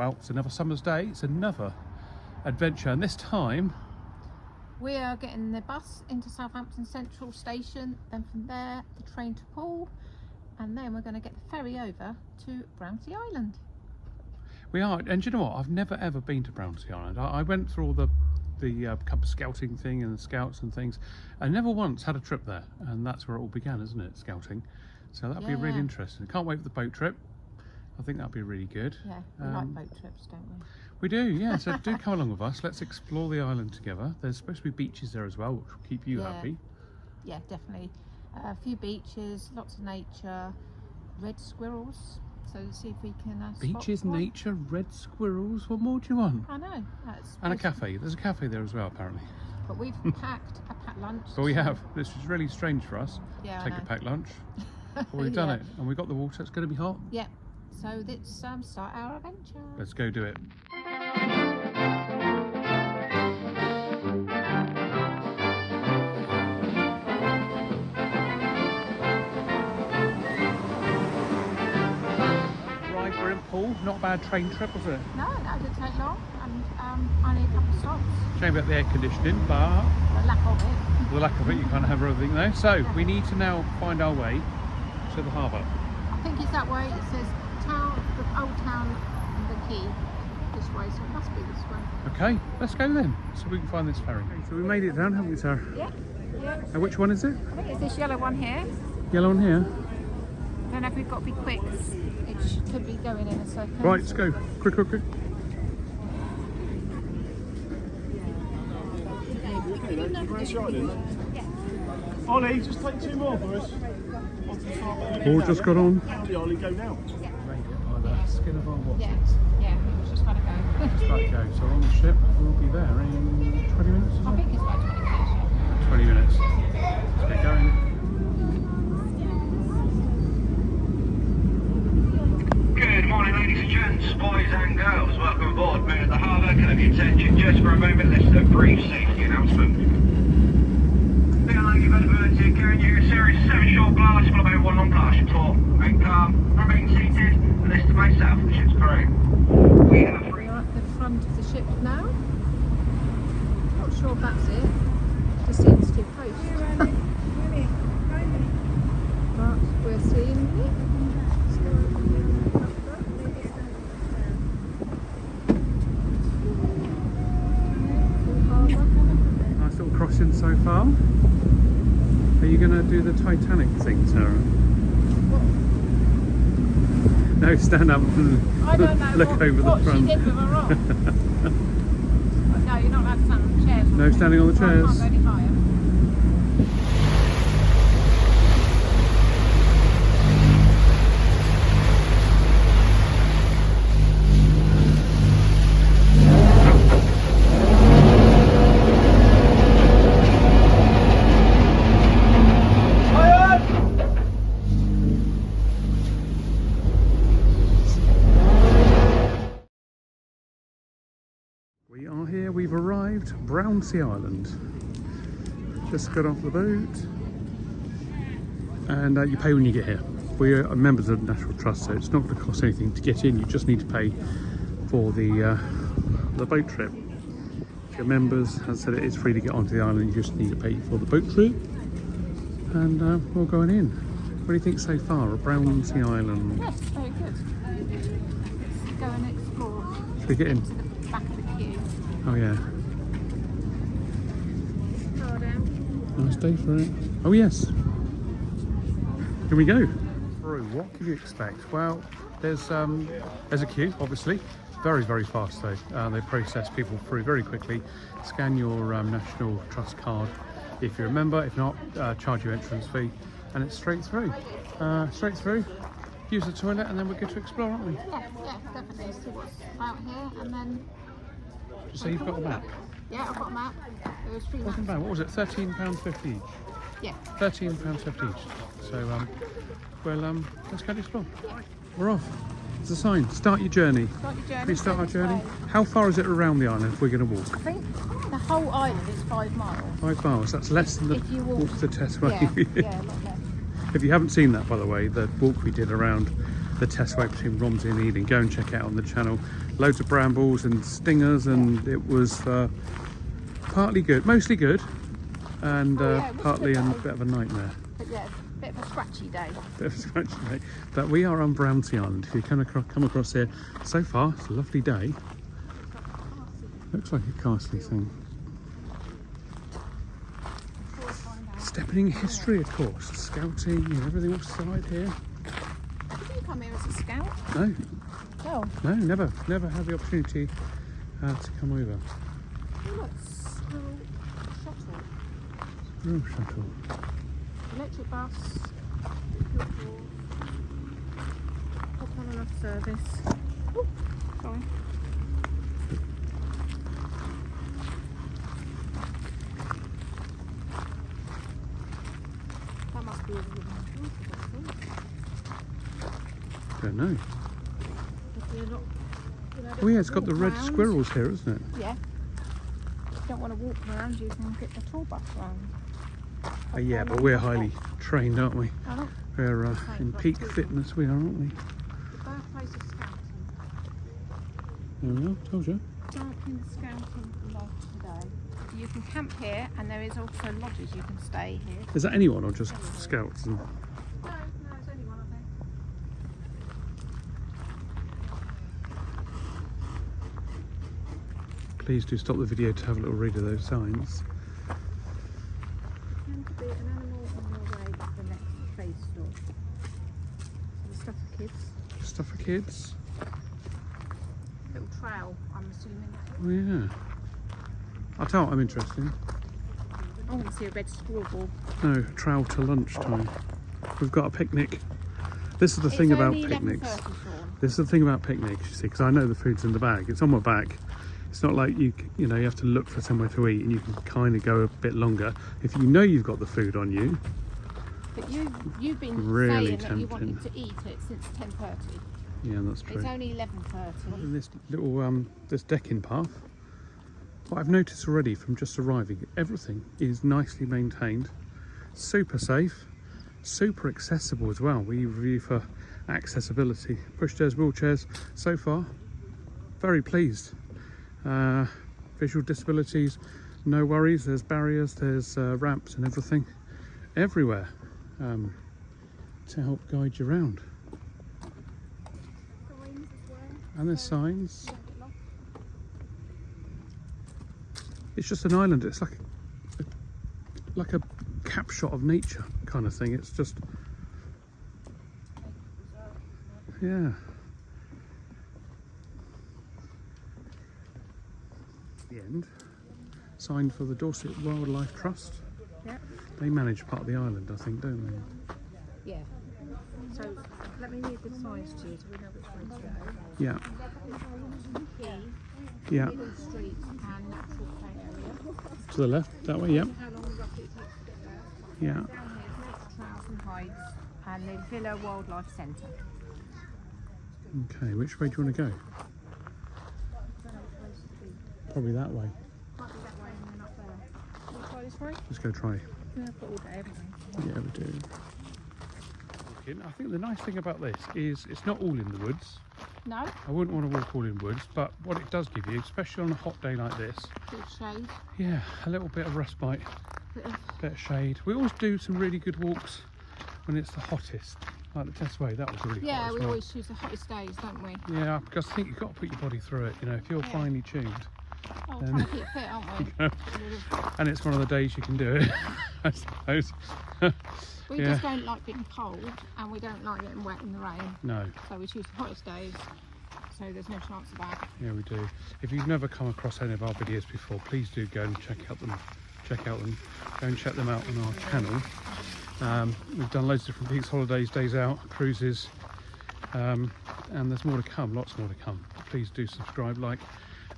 Well, it's another summer's day, it's another adventure, and this time we are getting the bus into Southampton Central Station, then from there the train to Poole, and then we're going to get the ferry over to Brownsea Island. we are. And do you know what, I've never ever been to Brownsea Island. I went through all the Cub Scouting thing and the Scouts and things. I never once had a trip there, and that's where it all began, isn't it, Scouting? So that'll be really interesting. Can't wait for the boat trip. I think that'll be really good. Yeah, we like boat trips, don't we? We do, yeah. So do come along with us. Let's explore the island together. There's supposed to be beaches there as well, which will keep you happy. Yeah, definitely. A few beaches, lots of nature, red squirrels. So see if we can beaches, nature, red squirrels. What more do you want? I know. And a cafe. There's a cafe there as well, apparently. But we've packed a packed lunch. But we have. This is really strange for us. Yeah, take a packed lunch. But we've done it, and we've got the water. It's going to be hot. Yeah. So let's start our adventure. Let's go do it. Right, we're in Poole. Not a bad train trip, was it? No, it didn't take long, and only a couple of stops. Shame about the air conditioning, but the lack of it. The lack of it, you can't have everything there. So we need to now find our way to the harbour. I think it's that way. It says town, the old town, and the quay this way, so it must be this way. Okay, let's go then, so we can find this ferry. Okay, so we made it down, haven't we, Sarah? Yeah. And which one is it? I think it's this yellow one here. Yellow one here? I don't know if we've got to be quick. It could be going in a second. Right, let's go. Quick, quick, quick. Ollie, just take 2 more for us. All just got on. Ollie, go now. Yeah. Made it by the skin of our watches. Yeah, it was just about to go. Just about to go. So on the ship, we'll be there in 20 minutes. I think it's about 20 minutes. 20 minutes. Let's get going. Good morning, ladies and gents, boys and girls. Welcome aboard. We're at the harbour. Can I have your attention just for a moment? This is a brief safety announcement. Feeling like you've had a bird to carrying you a series 7 short glass, followed by 1 long glass tour. Remain calm, remain seated, and this to myself, the ship's crew. We have 3. We're at the front of the ship now. Not sure if that's it. Just seems too close. But we're seeing it. Nice little crossing so far. Are you going to do the Titanic thing, Sarah? No, stand up and I don't know look over the front. She did with her rock. No, you're not allowed to stand on the chairs. No standing on the chairs. I can't go any higher. We are here, we've arrived, Brownsea Island. Just got off the boat. And you pay when you get here. We are members of the National Trust, so it's not going to cost anything to get in. You just need to pay for the boat trip. If you're members, as I said, it is free to get onto the island. You just need to pay for the boat trip. And we're going in. What do you think so far at Brownsea Island? Yes, very good. Let's go and explore. Should we get in? To the back of the queue. Oh yeah. Go down. Nice day for it. Oh yes. Here we go. Through. What can you expect? Well, there's a queue, obviously. Very, very fast though. They process people through very quickly. Scan your National Trust card if you're a member. If not, charge your entrance fee, and it's straight through. Straight through. Use the toilet, and then we're good to explore, aren't we? Yeah, definitely. See what's out here, and then. So you've got a map. Yeah, I've got a map. There was 3 maps. What was it? £13.50 each. Yeah. £13.50 each. So well, let's go to explore. We're off. It's a sign. Start your journey. Start your journey. Can we start our this journey? way. How far is it around the island if we're going to walk? I think the whole island is 5 miles. 5 miles. That's less than the If you walk to the Test Way. Yeah, a lot less. If you haven't seen that, by the way, the walk we did around the testway between Romsey and Eden. Go and check it out on the channel. Loads of brambles and stingers, and it was partly good, mostly good, and partly a bit of a nightmare. But yeah, bit of a scratchy day. Bit of a scratchy day. But we are on Brownsea Island. If you come across here, so far it's a lovely day. Looks like a castle thing. Stepping in history, of course, scouting and everything outside here. Did you come here as a scout? No, No. no, never had the opportunity to come over. Oh, look, squirrel shuttle. Real shuttle. Electric bus. Hop on and off service. Oh, sorry. That must be a really nice water, I think. Don't know. If you're not, you know, Oh yeah, it's got the red walk around. squirrels here, isn't it? Yeah. If you don't want to walk around, you can get the tour bus round. Yeah, but we're highly trained, aren't we? I don't. We're in peak fitness, we are, aren't we? The birthplace of scouting. There we are, told you. Starting the scouting lodge today. You can camp here, and there is also lodges you can stay here. Is that anyone or just scouts? And No, it's only one, I think. please do stop the video to have a little read of those signs. Tend to be an animal on your way to the next phase store. So the stuff for kids. Stuff for kids. Little trail, I'm assuming. Oh yeah. I'll tell you what I'm interested in. I want to see a red squirrel. No, trail to lunchtime. We've got a picnic. This is the thing about picnics. This is the thing about picnics, you see, because I know the food's in the bag. It's on my back. It's not like you know you have to look for somewhere to eat, and you can kind of go a bit longer if you know you've got the food on you. But you've been Really saying that you tempting. wanted to eat it since 10:30. Yeah, that's true. It's only 11:30. In this little this decking path, what I've noticed already from just arriving, everything is nicely maintained, super safe, super accessible as well. We review for accessibility, pushchairs, wheelchairs. So far, very pleased. Visual disabilities, no worries. There's barriers, there's ramps and everything everywhere to help guide you around. And there's signs. It's just an island. It's like a cap shot of nature kind of thing. It's just, yeah. The end. Signed for the Dorset Wildlife Trust. Yeah. They manage part of the island, I think, don't they? Yeah. So let me read the signs to you so we know which way to go. Yeah. Key, Yeah. Middle Street and Natural Play Area. To the left, that way. Yep. How long roughly it takes to get there. Yeah. Down here is Lakes, Trails and Hides and the Villa Wildlife Centre. Okay. Which way do you want to go? I don't know which way to be. Probably that way. Might be that way and then up there. Can we try this way? Let's go try. Yeah, I've got all day, haven't we? Yeah, we do. I think the nice thing about this is it's not all in the woods. No. I wouldn't want to walk all in woods, but what it does give you, especially on a hot day like this, Bit of shade. yeah, a little bit of respite, Bit of shade. We always do some really good walks when it's the hottest, like the Testway. That was really hot yeah, as we well. always choose the hottest days, don't we? Yeah, because I think you've got to put your body through it. You know, if you're Yeah. finely tuned, Oh, we're trying to keep fit, aren't we? and it's one of the days you can do it, I suppose. We Yeah. just don't like being cold and we don't like getting wet in the rain. No, So we choose the hottest days, so there's no chance of that. yeah, we do. If you've never come across any of our videos before, please do go and check out them. Go and check them out on our channel. We've done loads of different peaks, holidays, days out, cruises, and there's more to come, lots more to come. Please do subscribe, like,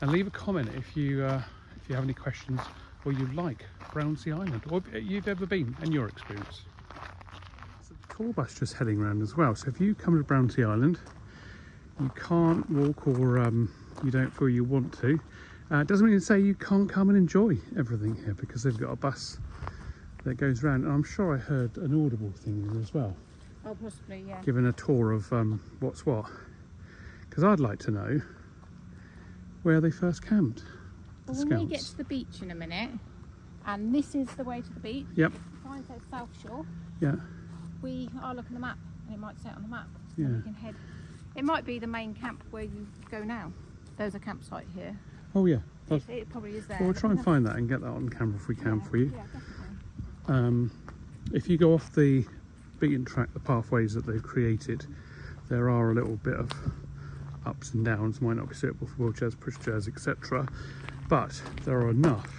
and leave a comment if you have any questions or you like Brownsea Island, or if you've ever been and your experience. So the tour bus just heading around as well. So if you come to Brownsea Island, you can't walk or you don't feel you want to. It doesn't mean to say you can't come and enjoy everything here, because they've got a bus that goes around. And I'm sure I heard an audible thing as well. Oh, possibly, yeah. giving a tour of what's what. Because I'd like to know where they first camped. Well, The when we get Scouts. to the beach in a minute, and this is the way to the beach. Yep. Mine says South Shore. Yeah. We are looking at the map, and it might say it on the map. So Yeah. we can head. It might be the main camp where you go now. There's a campsite here. Oh yeah. It probably is there. Well, we'll try and find that and get that on camera if we can for you. Yeah, definitely. If you go off the beaten track, the pathways that they've created, there are a little bit of ups and downs, might not be suitable for wheelchairs, pushchairs, etc. But there are enough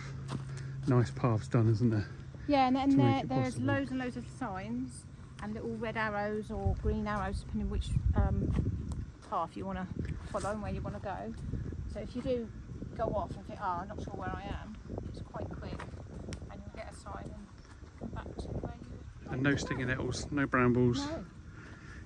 nice paths done, isn't there? Yeah, and to then make it there's possible. loads and loads of signs and little red arrows or green arrows, depending which path you want to follow and where you want to go. So if you do go off and think, oh, I'm not sure where I am, it's quite quick, and you'll get a sign and come back to where you. And no stinging nettles, no brambles. No.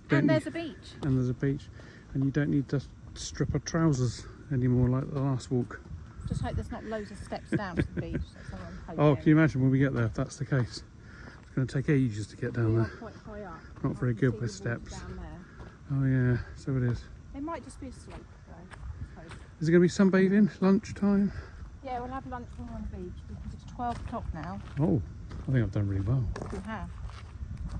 Don't And there's need- a beach. And there's a beach, and you don't need to strip our trousers anymore like the last walk. Just hope there's not loads of steps down to the beach. That's what I'm hoping. Oh, can you imagine when we get there if that's the case? It's going to take ages to get down We are there. quite high up. Not I very can good see with the walls steps. down there. Oh yeah, so it is. It might just be a slope though. I hope. Is it going to be sunbathing, lunchtime? Yeah, we'll have lunch when we're on the beach because it's 12 o'clock now. Oh, I think I've done really well. You have.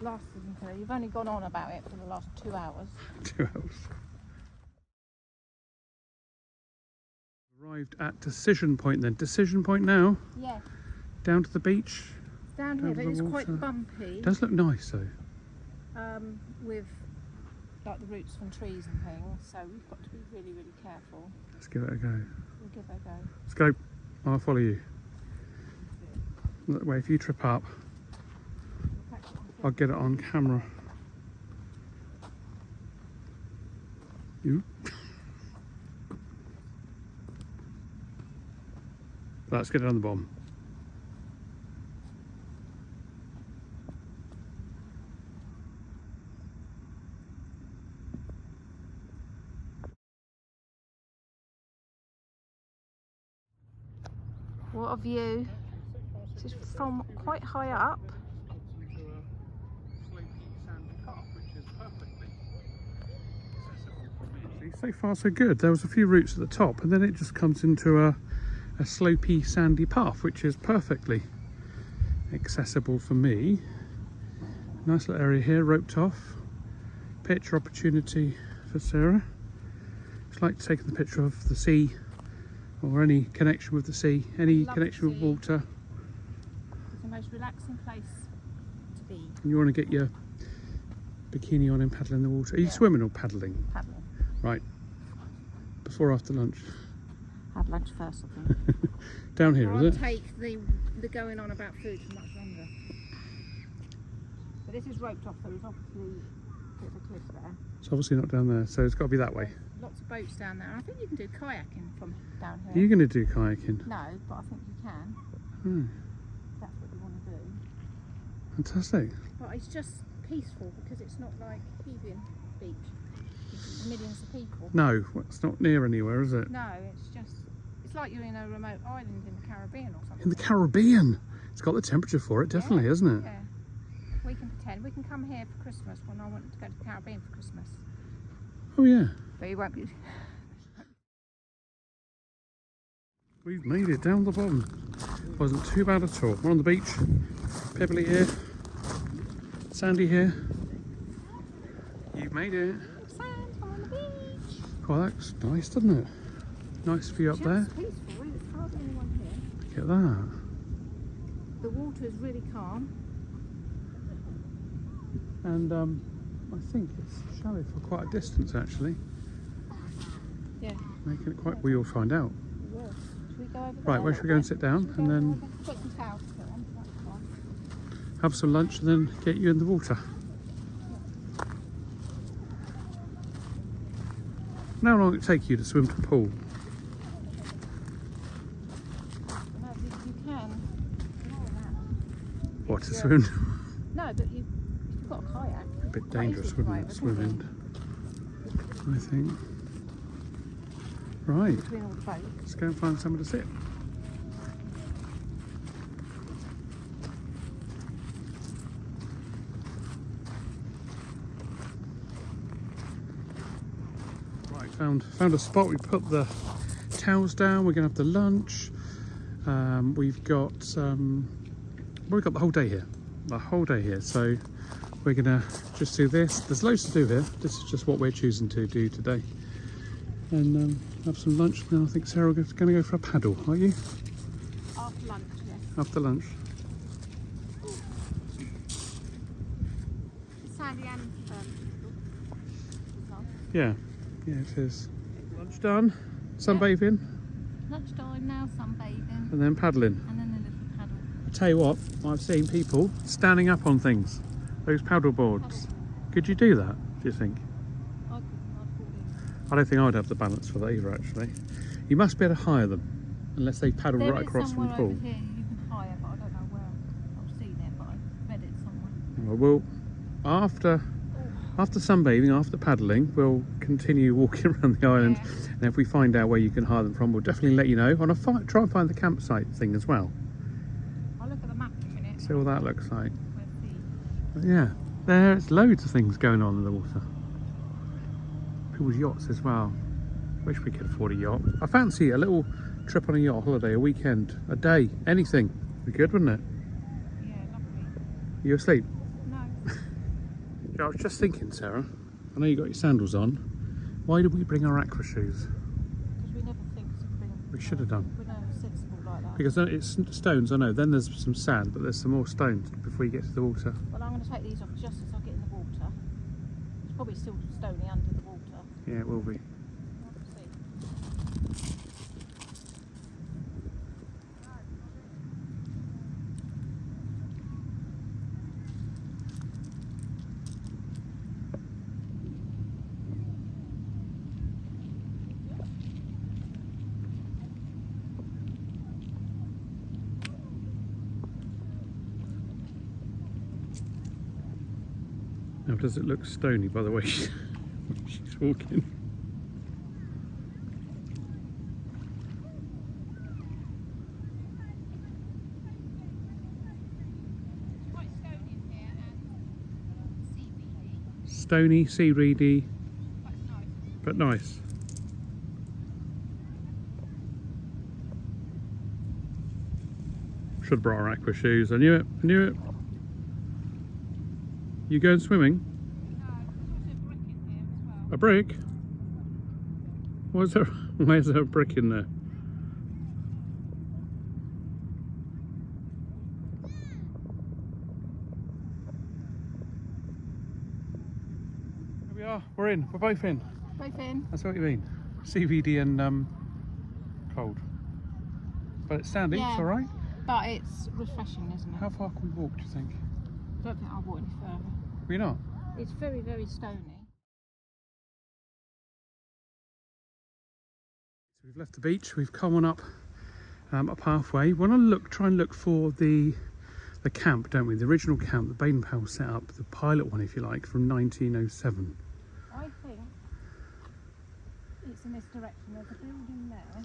Last season, you've only gone on about it for the last 2 hours. 2 hours. Arrived at decision point then. Decision point now, Yeah, down to the beach. down Down here, to but the it's water. quite bumpy. It does look nice though. With like the roots from trees and things, so we've got to be really, really careful. Let's give it a go. We'll give it a go. Let's go. I'll follow you. That way, if you trip up, I'll get it on camera. You. Let's get it on the bottom. What a view. This is from quite high up. So far so good. There was a few routes at the top and then it just comes into a slopey sandy path which is perfectly accessible for me. Nice little area here, roped off. Picture opportunity for Sarah. Just like taking the picture of the sea or any connection with the sea, any Love connection the with sea. water. It's the most relaxing place to be. And you want to get your bikini on and paddle in the water. Are you Yeah. swimming or paddling? Paddling. Right. Before or after lunch? Have lunch first, I think. Down here, I'll is it? take the going on about food for much longer. But this is roped off, so there's obviously a bit of a cliff there. It's obviously not down there, so it's got to be that way. Lots of boats down there. I think you can do kayaking from down Are here. you going to do kayaking? No, but I think you can. Hmm. If that's what you want to do. Fantastic. But it's just peaceful because it's not like Hevian Beach. With millions of people. No, it's not near anywhere, is it? No, it's like you're in a remote island in the Caribbean or something. In the Caribbean. It's got the temperature for it, definitely, Yeah, hasn't it? Yeah. We can pretend. We can come here for Christmas when I want to go to the Caribbean for Christmas. Oh yeah. But you won't be. We've made it down the bottom. Wasn't too bad at all. We're on the beach. Pebbly here. Sandy here. You've made it. Sand on the beach. Well, that's nice, doesn't it? Nice view up there. Just peaceful. There's hardly anyone here. Look at that. The water is really calm. And I think it's shallow for quite a distance actually. Yeah. Making it quite, we'll find out. We will. Should we go over there? Right, where should we go and sit down and then Put some towels to it on. That's fine. have some lunch and then get you in the water? How long will it take you to swim the pool? No, you can. More than that. What, to Yeah. swim? No, but you've got a kayak. A bit Quite dangerous, easy to wouldn't ride, it, wouldn't swimming? I think. Right, Between all the boats. let's go and find somewhere to sit. found a spot. We put the towels down. We're going to have the lunch. We've got the whole day here. The whole day here. So we're going to just do this. There's loads to do here. This is just what we're choosing to do today. And have some lunch. Now I think Sarah is going to go for a paddle, are you? After lunch, yes. After lunch. Sandy and Yeah, it is. Lunch done. Sunbathing. lunchtime now, sunbathing, And then paddling. and then a little paddle. I tell you what, I've seen people standing up on things. Those paddle boards. Could you do that, do you think? I'd fall in. I don't think I'd have the balance for that either, actually. You must be able to hire them, unless they paddle There right is across from the somewhere pool. over here you can hire, but I don't know where. I've seen it, but I read it somewhere. Well, after sunbathing, after paddling, we'll continue walking around the island. Yeah. And if we find out where you can hire them from, we'll definitely let you know. And I'll try and find the campsite thing as well. I'll look at the map in a minute. See what that looks like. We'll see. But yeah, there's loads of things going on in the water. People's yachts as well. Wish we could afford a yacht. I fancy a little trip on a yacht holiday, a weekend, a day, anything. Be good, wouldn't it? Yeah, lovely. You asleep? No. Yeah, I was just thinking, Sarah. I know you got your sandals on. Why did we bring our aqua shoes? Because we never think to bring. We should have done. We're never sensible like that. Because it's stones, I know. Then there's some sand, but there's some more stones before you get to the water. Well, I'm going to take these off just as I get in the water. It's probably still stony under the water. Yeah, it will be. We'll see. Now, does it look stony, by the way, she's walking? Quite stony in here and seaweedy. Stony, seaweedy, Quite nice. but nice. Should have brought our aqua shoes. I knew it. I knew it. You going swimming? No, there's also a brick in here as well. A brick? Where's there a brick in there? Here we are. We're in. We're both in. Both in. That's what you mean. CVD and cold. But it's sandy. Yeah. It's all right. But it's refreshing, isn't it? How far can we walk, do you think? I don't think I'll walk any further. We're not. It's very, very stony. So we've left the beach. We've come on up halfway. We want to try and look for the camp, don't we? The original camp that Baden Powell set up, the pilot one, if you like, from 1907. I think it's in this direction. There's a building there,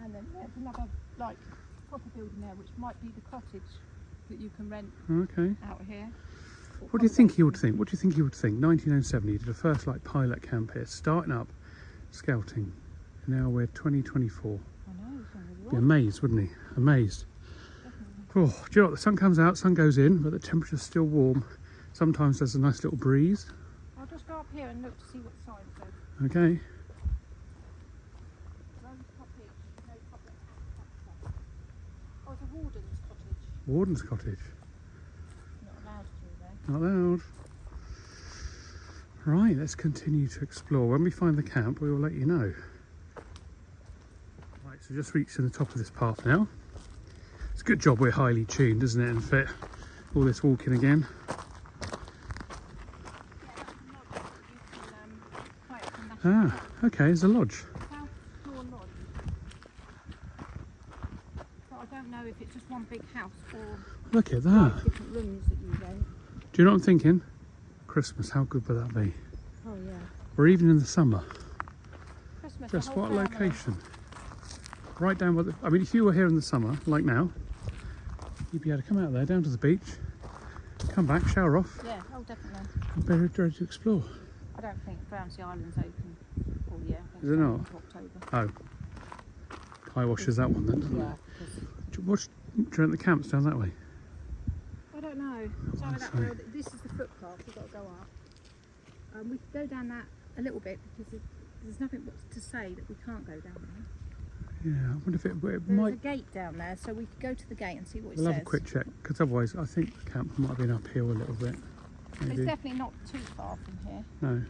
and then there's another, like, proper building there, which might be the cottage that you can rent Okay. out here. What do you think he would think? What do you think he would think? 1907, he did a first like pilot camp here, starting up scouting. Now we're 2024. I know, it's going really Be well. amazed, wouldn't he? Amazed. Definitely. Oh, do you know what? The sun comes out, sun goes in, but the temperature's still warm. Sometimes there's a nice little breeze. I'll just go up here and look to see what sign says. Okay. Rose Cottage, no public access. Oh, it's a warden's cottage. Warden's cottage. Not allowed through there. Not loud. Right, let's continue to explore. When we find the camp, we will let you know. Right, so just reaching the top of this path now. It's a good job we're highly tuned, isn't it, and fit all this walking again. Ah, okay, there's a lodge. South Shore Lodge. But I don't know if it's just one big house or Look at that. different rooms that you rent. Do you know what I'm thinking? Christmas, how good would that be? Oh yeah. Or even in the summer. Christmas. the Just whole what family. location? Right down by the... I mean, if you were here in the summer, like now, you'd be able to come out there, down to the beach, come back, shower off, Yeah, oh definitely. and be ready to explore. I don't think Brownsea Island's open all year. Is it not? October. Oh. Eye washes that one then, doesn't Yeah, it? because Do you rent the camps down that way? I don't know. It's either that way or this is the footpath. We've got to go up. We could go down that a little bit because there's nothing to say that we can't go down there. Yeah, I wonder if it There's might. a gate down there, so we could go to the gate and see what it We'll says. have a quick check, because otherwise I think the camp might have been uphill a little bit. It's Maybe. definitely not too far from here. No.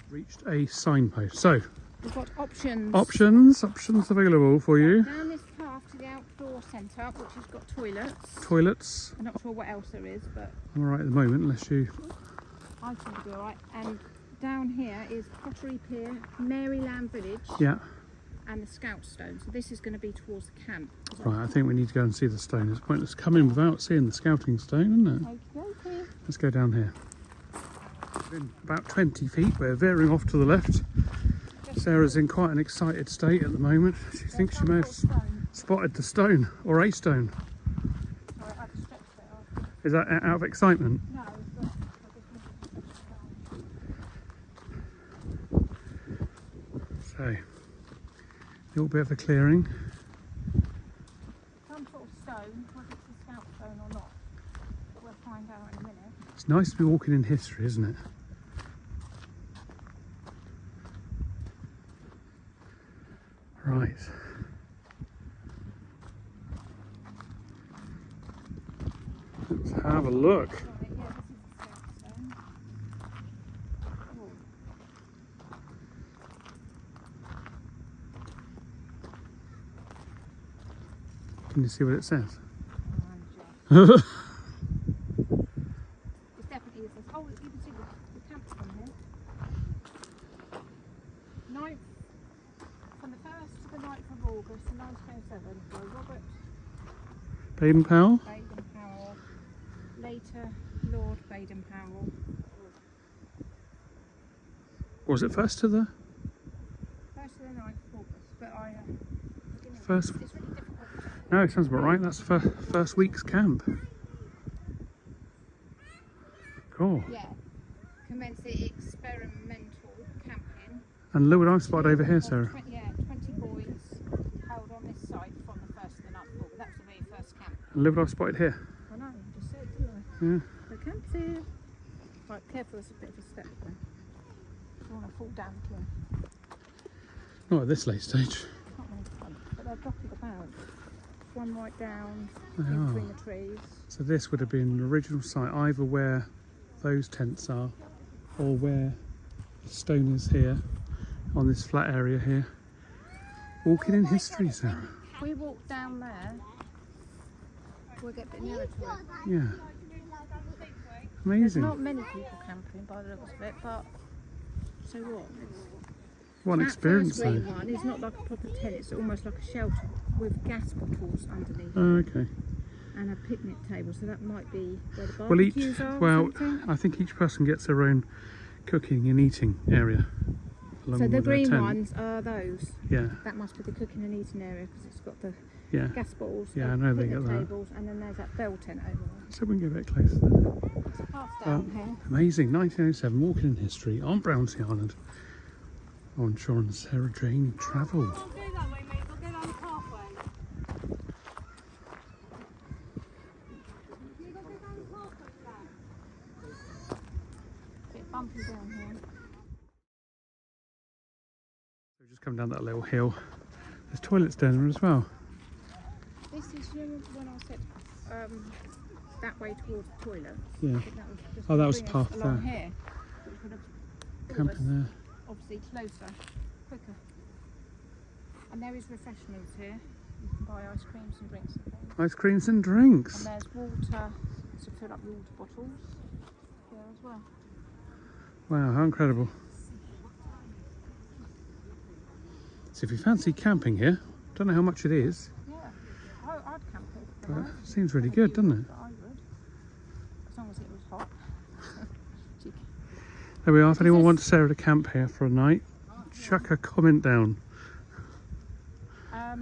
Reached a signpost. So, We've got options. options available for you. Down this path to the outdoor centre, which has got toilets. Toilets. I'm not sure what else there is, but I'm alright at the moment, unless you. I think it'll be alright. And down here is Pottery Pier, Maryland Village, Yeah. and the Scout Stone. So this is going to be towards the camp. Right, I think we need to go and see the stone. It's pointless coming without seeing the scouting stone, isn't it? Okay. Let's go down here. In about 20 feet, we're veering off to the left. Sarah's in quite an excited state at the moment. She thinks she may have spotted the stone, or a stone. Sorry, I've stretched it off. Is that out of excitement? No, but So, a little bit of a clearing. some sort of stone, whether it's a Scout Stone or not, we'll find out in a minute. It's nice to be walking in history, isn't it? Right. Let's have a look. Right, yeah, this is a Scout Stone. Oh, Can you see what it says? I'm just- It's definitely is. Oh, you can see the camp from here. 9th, from the 1st to the 9th of August 1907 by Robert Baden-Powell? Baden-Powell, later Lord Baden-Powell. Or was it first to the 1st to the 9th of August, but first? it's really difficult. No, it sounds about right. That's first week's camp. Cool. Yeah, commence the experimental camping. And look what I've spotted over here, of Sarah. 20 boys held on this site from the 1st to the 9th of August. That was the very first camp. And look what I've spotted here. I know, you just said, didn't I? Yeah. The camp's here. Right, careful, there's a bit of a step there. You don't want to fall down the cliff. Not at this late stage. It's not really fun, but they're dotted about. One right down They in are. between the trees. So this would have been the original site, either where those tents are, or where the stone is here, on this flat area here. Walking in history, Sarah. If we walk down there, we'll get a bit nearer to it. Yeah. There's Amazing. not many people camping by the looks of it, but so what? What an That experience, first though. green one is not like a proper tent, it's almost like a shelter with gas bottles underneath Oh, okay. and a picnic table, so that might be where the Well, barbecues are or well, something. I think each person gets their own cooking and eating area. Along So the with their green tent. ones are those. Yeah, That must be the cooking and eating area because it's got the yeah. gas bottles, Yeah, the I know they picnic get that. tables, and then there's that bell tent over there. So we can get a bit closer then. There's a path down here. Amazing, 1907, walking in history on Brownsea Island. On Shaun and Sarah Jane Travel. Don't go that way, mate. Don't go down the pathway. You got to go down the pathway for that. Bit bumpy down here. So we've just come down that little hill. There's toilets down there as well. This is, you know, when I said that way towards the toilet. Yeah. I think that was just Oh, that was bring us path along there. here, which would have brought us Camping there. obviously closer, quicker. And there is refreshments here. You can buy ice creams and drinks and things. Ice creams and drinks. And there's water to fill up your water bottles here as well. Wow, how incredible. So if you fancy camping here, don't know how much it is, Yeah, I'd camp here for the but night. it seems really good, doesn't it? But I would, as long as it was hot. There we are. If anyone this- wants Sarah to camp here for a night, chuck a comment down.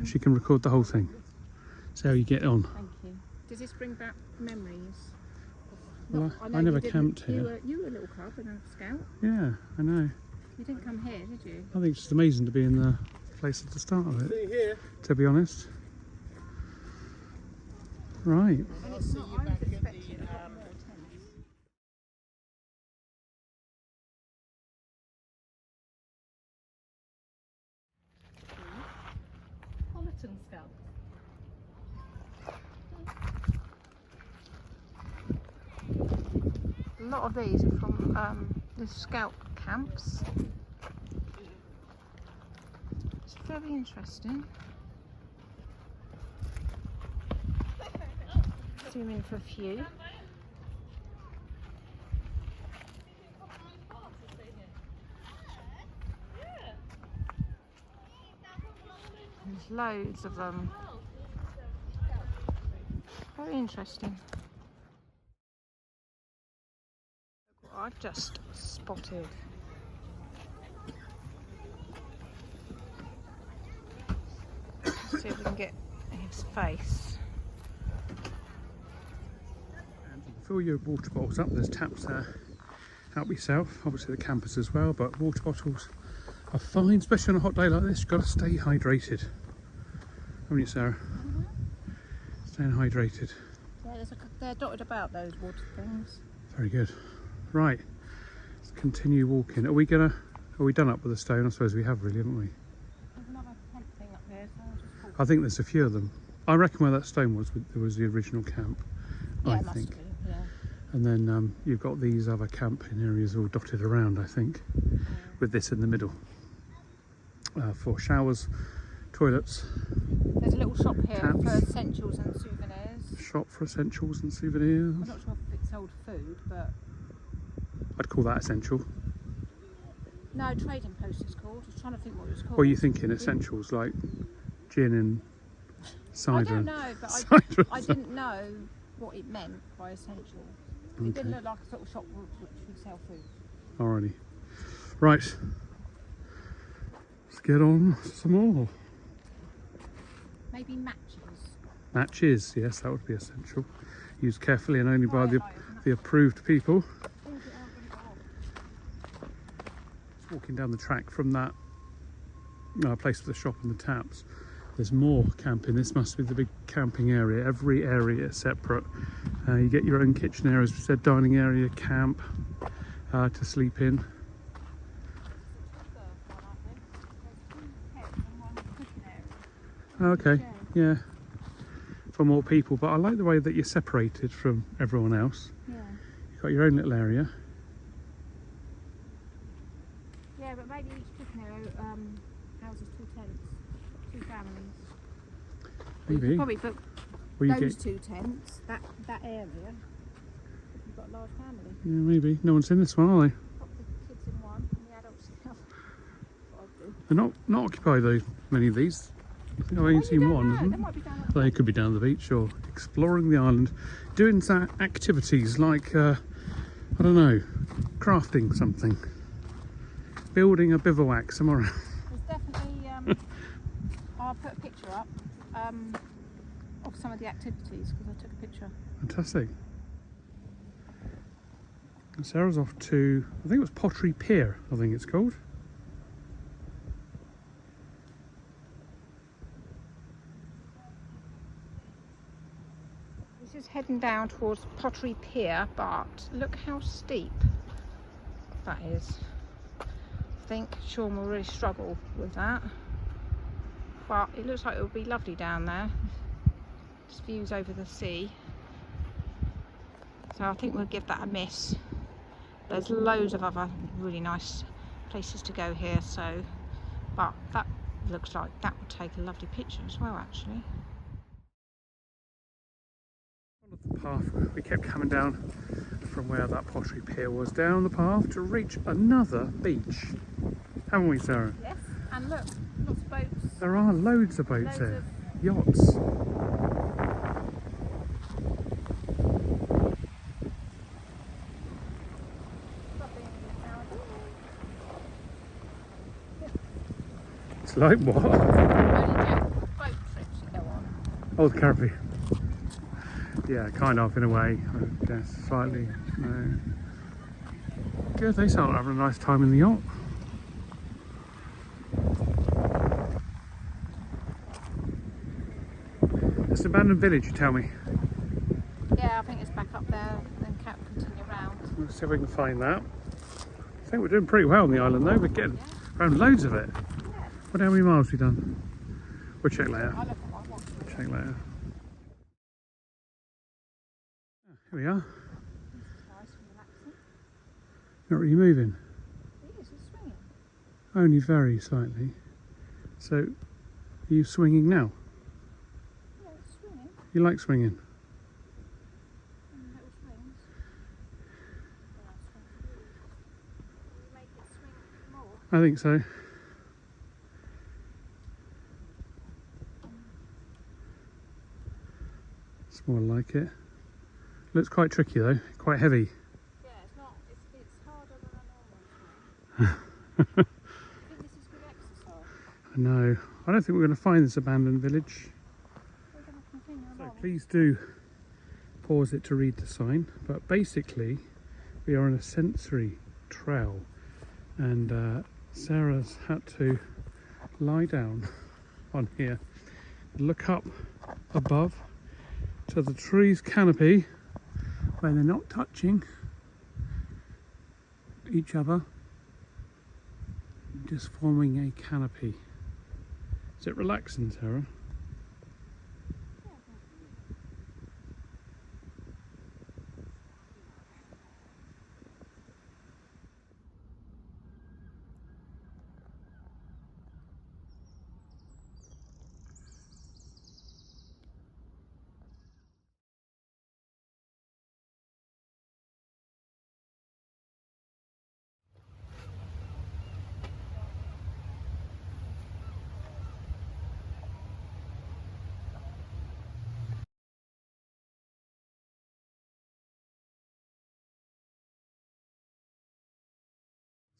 She can record the whole thing. See how you get on. Thank you. Does this bring back memories of Well, Not- know I you never didn't- camped here. You were a little cub and a scout. Yeah, I know. You didn't come here, did you? I think it's just amazing to be in the place at the start of it, See here. to be honest. Right. And it's not, I was expecting a lot more tents. Hollerton Scout. A lot of these are from the scout camps. It's very interesting. Zoom in for a few. There's loads of them. Very interesting. Look what I've just spotted. Let's see if we can get his face. Fill your water bottles up. There's taps there. Help yourself. Obviously the campers as well, but water bottles are fine, especially on a hot day like this. You've got to stay hydrated. Haven't you, Sarah? Staying hydrated. Yeah, they're dotted about, those water things. Very good. Right, let's continue walking. Are we done up with the stone? I suppose we have really, haven't we? There's another tent thing up there, so I'll just walk. I think there's a few of them. I reckon where that stone was, there was the original camp. Yeah, I it must think. be, yeah. And then you've got these other camping areas all dotted around, I think, with this in the middle. For showers, toilets, There's a little shop here Taps. for essentials and souvenirs. shop for essentials and souvenirs. I'm not sure if it sold food, but I'd call that essential. no, trading post is called. I was trying to think what it was called. Or are you thinking essentials like gin and cider? I don't and know, but cider I didn't know what it meant by essential. It didn't look like a sort of shop which would sell food. Alrighty. Right. Let's get on some more. Maybe matches. Matches, yes, that would be essential. Used carefully and only by the approved people. Just walking down the track from that place with the shop and the taps. There's more camping. This must be the big camping area. Every area is separate. You get your own kitchen area, as we said, dining area, camp to sleep in. Okay, yeah, for more people, but I like the way that you're separated from everyone else. Yeah. You've got your own little area. Yeah, but maybe each cooking area houses 2 tents, 2 families. You Maybe. could probably book Well, you those get, 2 tents, that area. You've got a large family. yeah, maybe. No one's in this one, are they? Pop the kids in one and the adults in the other. What I'd do. They're not occupied though, many of these. I think I've only Well, you seen don't one, know, isn't they it? might be down at They could be down the beach or exploring the island, doing some activities like, I don't know, crafting something, building a bivouac somewhere around. There's definitely, I'll put a picture up of some of the activities because I took a picture. Fantastic. And Sarah's off to, I think it was Pottery Pier, I think it's called. This is heading down towards Pottery Pier, but look how steep that is. I think Shaun will really struggle with that, but it looks like it will be lovely down there. Just views over the sea, so I think we'll give that a miss. There's loads of other really nice places to go here, so but that looks like that would take a lovely picture as well, actually. The path, we kept coming down from where that Pottery Pier was, down the path to reach another beach, haven't we, Sarah? Yes, and look, lots of boats. There are loads of boats Loads there, yachts. It's like what? Only boat trips you go on. Oh, the Caribbean. Yeah, kind of in a way. I guess slightly. No. Good. They sound like having a nice time in the yacht. It's an abandoned village, you tell me. Yeah, I think it's back up there and can't continue round. Let's see if we can find that. I think we're doing pretty well on the island though. We're getting around loads of it. Wonder how many miles we've done. We'll check later. I look at my watch. We'll check later. Here we are. Nice and relaxing. Not really moving. It is, it's swinging. Only very slightly. So, are you swinging now? Yeah, it's swinging. You like swinging? And little swings. Yeah, swing. You make it swing more. I think so. It's more like it. Looks quite tricky though, quite heavy. Yeah, it's not. It's harder than a normal swing. I think this is good exercise. I know. I don't think we're going to find this abandoned village. We're going to continue So along. please do pause it to read the sign. But basically, we are on a sensory trail, and Sarah's had to lie down on here, look up above to the tree's canopy where they're not touching each other, just forming a canopy. Is it relaxing, Sarah?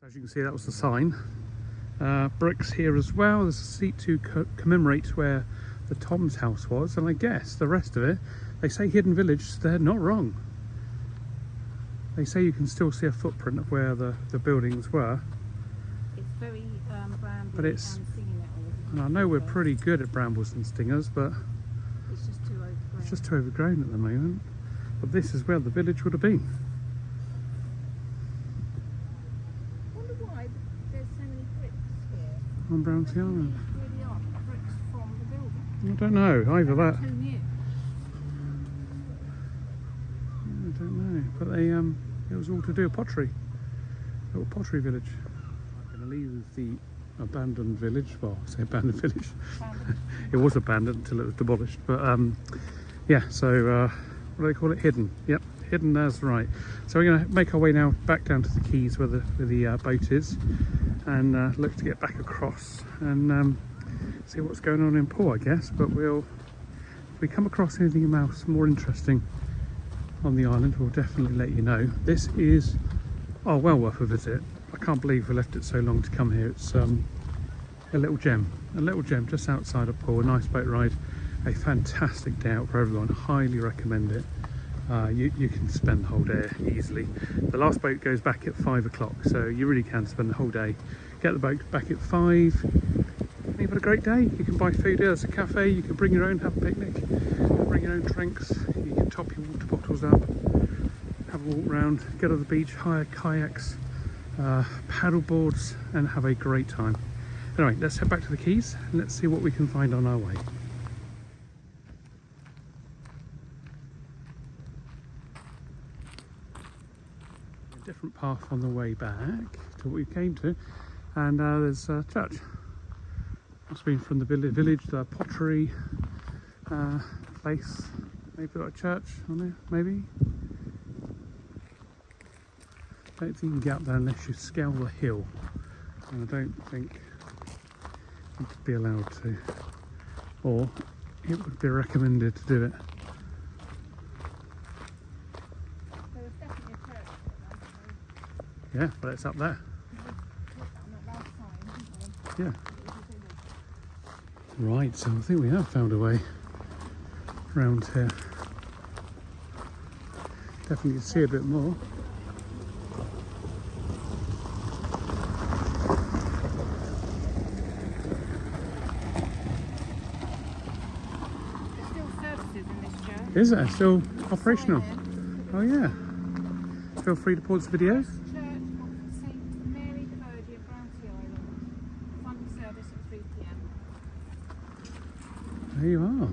As you can see, that was the sign. Bricks here as well. There's a seat to commemorate where the Tom's house was, and I guess the rest of it, they say hidden village, they're not wrong. They say you can still see a footprint of where the buildings were. It's very bramble But it's- and singing nettle. And I know we're pretty good at brambles and stingers, but It's just too overgrown. it's just too overgrown at the moment. But this is where the village would have been. I wonder why there's so many bricks here. On Brownsea Island. Really are bricks from the building. I don't know, either that. Who knew? I don't know, but they it was all to do with pottery, little pottery village. I'm going to leave the abandoned village. Well, I say abandoned village. It was abandoned until it was demolished. But yeah, so what do they call it? Hidden. Yep, hidden. That's right. So we're going to make our way now back down to the quays where the boat is, and look to get back across and see what's going on in port, I guess. But if we come across anything else more interesting on the island, we'll definitely let you know. This is well worth a visit. I can't believe we left it so long to come here. It's a little gem just outside of Poole. A nice boat ride, a fantastic day out for everyone. Highly recommend it. You can spend the whole day easily. The last boat goes back at 5 o'clock, so you really can spend the whole day. Get the boat back at 5. You've had a great day. You can buy food here. There's a cafe. You can bring your own, have a picnic, bring your own drinks. You can top your water bottles up, have a walk round, get on the beach, hire kayaks, paddle boards, and have a great time. Anyway, let's head back to the quays and let's see what we can find on our way. A different path on the way back to what we came to, and there's a church. Must have been from the village, the pottery place. Maybe got a church on there, maybe. Don't think you can get up there unless you scale the hill, and I don't think you'd be allowed to, or it would be recommended to do it. There was definitely a church Yeah, but it's up there. on that last sign, didn't Yeah. Right, so I think we have found a way around here. definitely see a bit more. There's still services in this church. Is it still operational? Sign in. Oh yeah. Feel free to pause the video. Church of St Mary the Virgin, Brownsea Island. Sunday service at 3 p.m. There you are.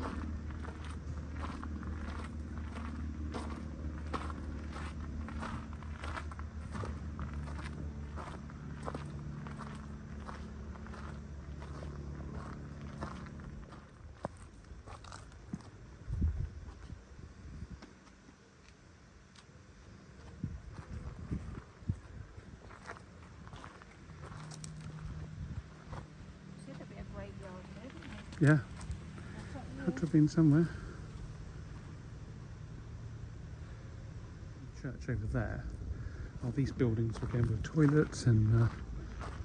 Should there be a graveyard here, didn't there? Yeah, That's up had to here. have been somewhere. Church over there are these buildings again with toilets and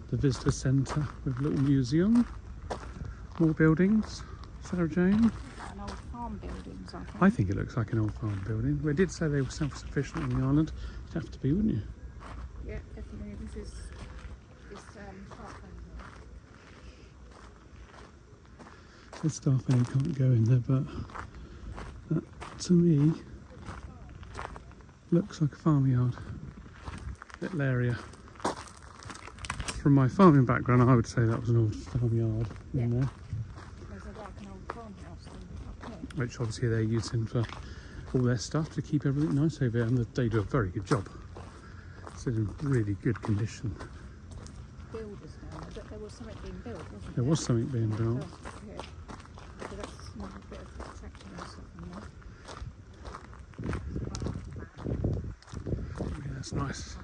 the visitor centre with a little museum. More buildings. Sarah Jane. An old farm buildings, I think. I think it looks like an old farm building. Well, it did say they were self-sufficient on the island. You'd have to be, wouldn't you? Yeah, definitely. This parkland here. The staff area can't go in there, but that to me looks like a farmyard. Little area. From my farming background, I would say that was an old farmyard in Yeah. there, There's like an old farmhouse up here. which obviously they're using for all their stuff to keep everything nice over here, and they do a very good job. It's in really good condition. Builders down there, but there was something being built, wasn't there? There was something being built. Yeah. So that's another bit of attraction and stuff in there. Yeah, that's nice. So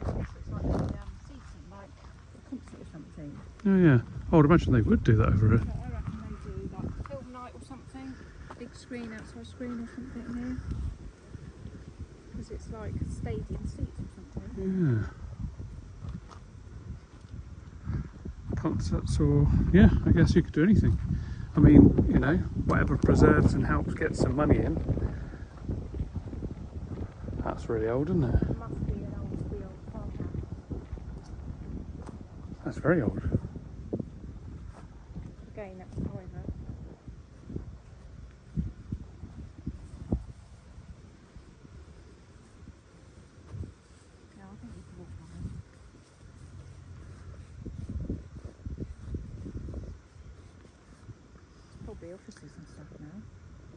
it's like the seating, like a concert or something. Oh yeah, I would imagine they would do that over here. I reckon they do like film night or something. Big screen, outside screen or something here. Because it's like stadium seats or something. Yeah. Concerts or, yeah, I guess you could do anything. I mean, you know, whatever preserves and helps get some money in. That's really old, isn't it? It must be an old farmhouse. That's very old. Again, that's private. Yeah, I think we can walk on it. It's probably offices and stuff now.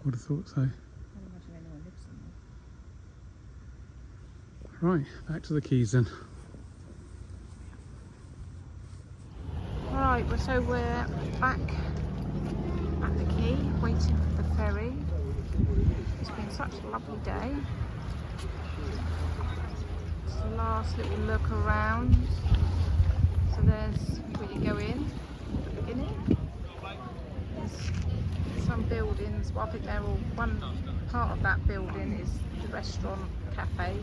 Would have thought so. I can't imagine anyone lives in there. Right, back to the quays then. Right, well, so we're back at the quay, waiting for the ferry. It's been such a lovely day. It's the last little look around. So there's where you go in, at the beginning. There's some buildings, well, I think they're all, one part of that building is the restaurant, cafe.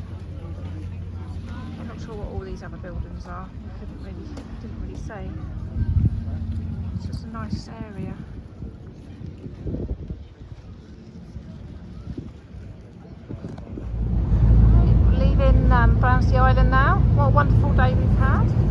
I'm not sure what all these other buildings are. Didn't really say. It's just a nice area. Right, we're leaving Brownsea Island now. What a wonderful day we've had.